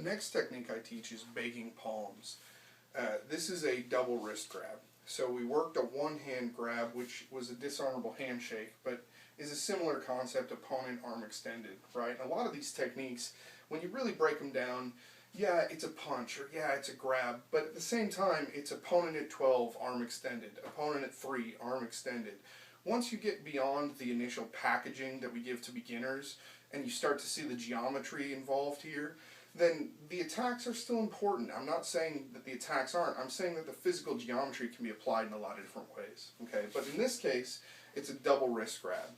The next technique I teach is begging palms. This is a double wrist grab. So we worked a one-hand grab, which was a dishonorable handshake, but is a similar concept, opponent arm extended, right? And a lot of these techniques, when you really break them down, yeah, it's a punch, or yeah, it's a grab, but at the same time, it's opponent at 12, arm extended, opponent at 3, arm extended. Once you get beyond the initial packaging that we give to beginners, and you start to see the geometry involved here, then the attacks are still important. I'm not saying that the attacks aren't. I'm saying that the physical geometry can be applied in a lot of different ways. Okay, but in this case, it's a double wrist grab.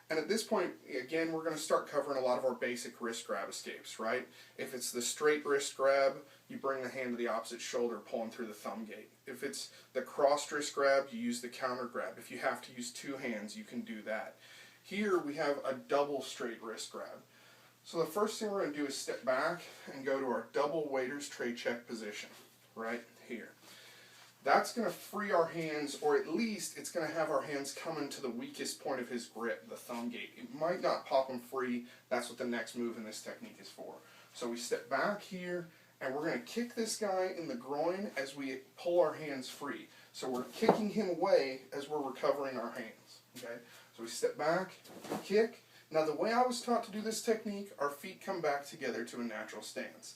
And at this point, again, we're going to start covering a lot of our basic wrist grab escapes, right? If it's the straight wrist grab, you bring the hand to the opposite shoulder, pulling through the thumb gate. If it's the crossed wrist grab, you use the counter grab. If you have to use two hands, you can do that. Here we have a double straight wrist grab. So the first thing we're going to do is step back and go to our double waiter's tray check position, right here. That's going to free our hands, or at least it's going to have our hands coming to the weakest point of his grip, the thumb gate. It might not pop them free. That's what the next move in this technique is for. So we step back here, and we're going to kick this guy in the groin as we pull our hands free. So we're kicking him away as we're recovering our hands. Okay? So we step back, kick. Now the way I was taught to do this technique, our feet come back together to a natural stance.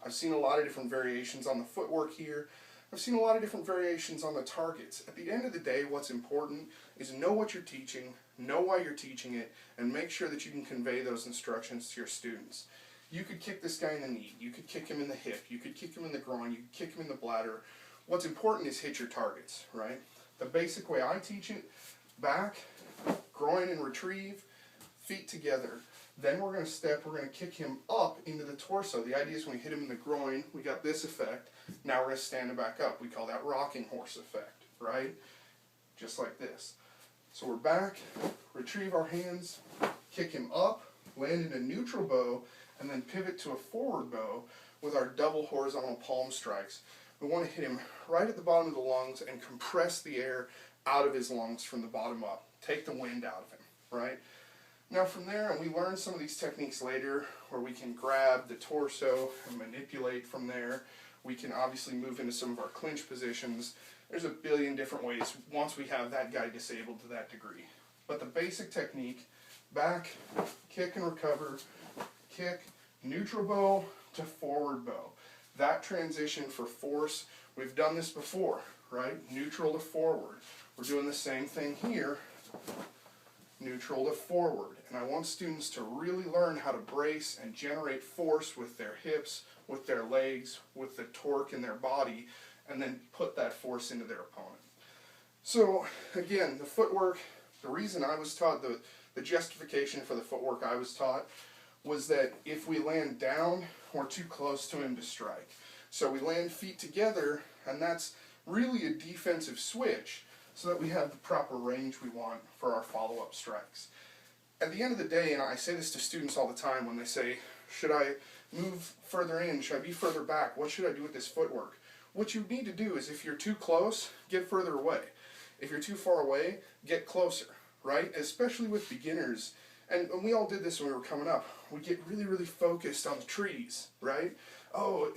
I've seen a lot of different variations on the footwork here. I've seen a lot of different variations on the targets. At the end of the day, what's important is know what you're teaching, know why you're teaching it, and make sure that you can convey those instructions to your students. You could kick this guy in the knee, you could kick him in the hip, you could kick him in the groin, you could kick him in the bladder. What's important is hit your targets, right? The basic way I teach it, back, groin and retrieve, feet together. Then we're going to step, we're going to kick him up into the torso. The idea is when we hit him in the groin, we got this effect. Now we're going to stand him back up. We call that rocking horse effect, right? Just like this. So we're back, retrieve our hands, kick him up, land in a neutral bow, and then pivot to a forward bow with our double horizontal palm strikes. We want to hit him right at the bottom of the lungs and compress the air out of his lungs from the bottom up. Take the wind out of him, right? Now from there, and we learn some of these techniques later, where we can grab the torso and manipulate from there. We can obviously move into some of our clinch positions. There's a billion different ways once we have that guy disabled to that degree. But the basic technique, back, kick and recover, kick, neutral bow to forward bow. That transition for force, we've done this before, right? Neutral to forward. We're doing the same thing here. Neutral to forward. And I want students to really learn how to brace and generate force with their hips, with their legs, with the torque in their body, and then put that force into their opponent. So again, the footwork, the reason I was taught, the justification for the footwork I was taught was that if we land down, we're too close to him to strike. So we land feet together, and that's really a defensive switch, so that we have the proper range we want for our follow-up strikes. At the end of the day, and I say this to students all the time when they say, should I move further in, should I be further back, what should I do with this footwork? What you need to do is if you're too close, get further away. If you're too far away, get closer, right? Especially with beginners. And we all did this when we were coming up. We get really, really focused on the trees, right? Oh,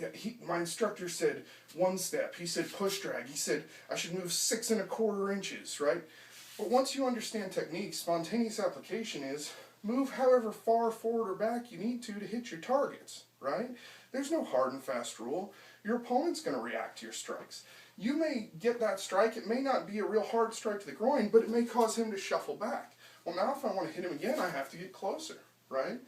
my instructor said one step. He said push drag. He said I should move 6 1/4 inches, right? But once you understand technique, spontaneous application is move however far forward or back you need to hit your targets, right? There's no hard and fast rule. Your opponent's going to react to your strikes. You may get that strike. It may not be a real hard strike to the groin, but it may cause him to shuffle back. Well, now if I want to hit him again, I have to get closer, right?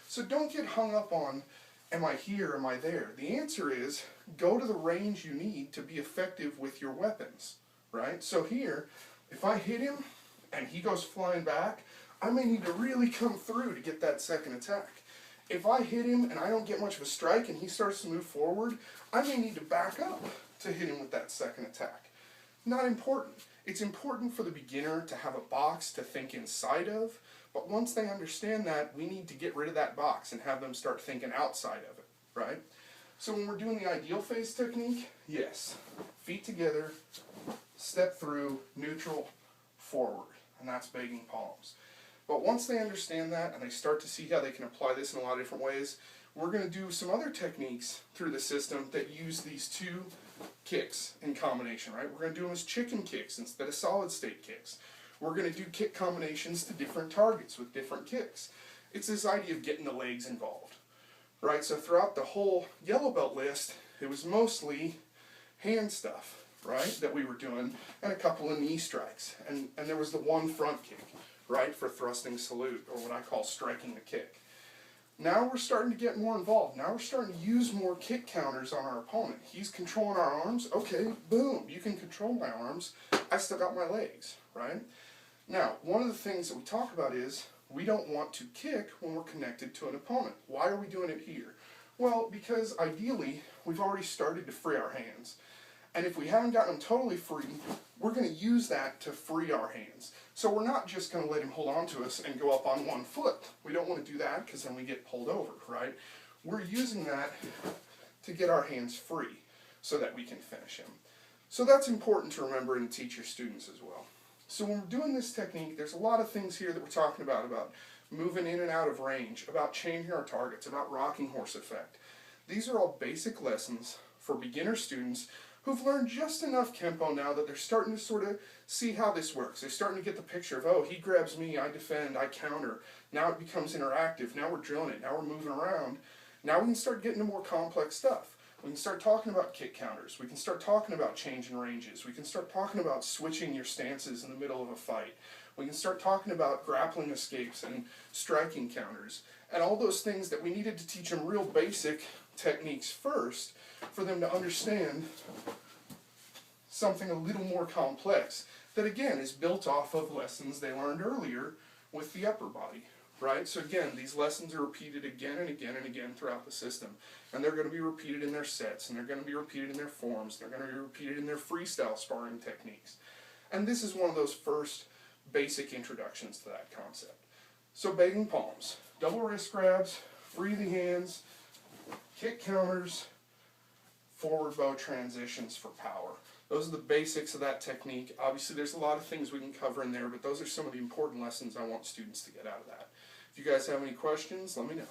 So don't get hung up on, am I here, am I there? The answer is, go to the range you need to be effective with your weapons, right? So here, if I hit him and he goes flying back, I may need to really come through to get that second attack. If I hit him and I don't get much of a strike and he starts to move forward, I may need to back up to hit him with that second attack. Not important. It's important for the beginner to have a box to think inside of, but once they understand that, we need to get rid of that box and have them start thinking outside of it, right? So when we're doing the ideal phase technique, yes, feet together, step through, neutral, forward, and that's begging palms. But once they understand that and they start to see how they can apply this in a lot of different ways, we're going to do some other techniques through the system that use these two kicks in combination, right? We're going to do them as chicken kicks instead of solid state kicks. We're going to do kick combinations to different targets with different kicks. It's this idea of getting the legs involved, right? So throughout the whole yellow belt list, it was mostly hand stuff, right, that we were doing, and a couple of knee strikes. And there was the one front kick, right, for thrusting salute, or what I call striking the kick. Now we're starting to get more involved. Now we're starting to use more kick counters on our opponent. He's controlling our arms. Okay, boom, you can control my arms. I still got my legs, right? Now, one of the things that we talk about is we don't want to kick when we're connected to an opponent. Why are we doing it here? Well, because ideally, we've already started to free our hands. And if we haven't gotten them totally free, we're going to use that to free our hands. So we're not just going to let him hold on to us and go up on one foot. We don't want to do that because then we get pulled over, right? We're using that to get our hands free so that we can finish him. So that's important to remember and teach your students as well. So when we're doing this technique, there's a lot of things here that we're talking about moving in and out of range, about changing our targets, about rocking horse effect. These are all basic lessons for beginner students who've learned just enough kenpo now that they're starting to sort of see how this works. They're starting to get the picture of, oh, he grabs me, I defend, I counter. Now it becomes interactive. Now we're drilling it. Now we're moving around. Now we can start getting to more complex stuff. We can start talking about kick counters. We can start talking about changing ranges. We can start talking about switching your stances in the middle of a fight. We can start talking about grappling escapes and striking counters. And all those things that we needed to teach them real basic techniques first for them to understand something a little more complex that again is built off of lessons they learned earlier with the upper body, right? So again, these lessons are repeated again and again and again throughout the system, and they're going to be repeated in their sets, and they're going to be repeated in their forms, they're going to be repeated in their freestyle sparring techniques. And this is one of those first basic introductions to that concept. So begging palms, double wrist grabs, free the hands, kick counters, forward bow transitions for power. Those are the basics of that technique. Obviously there's a lot of things we can cover in there, but those are some of the important lessons I want students to get out of that. If you guys have any questions, let me know.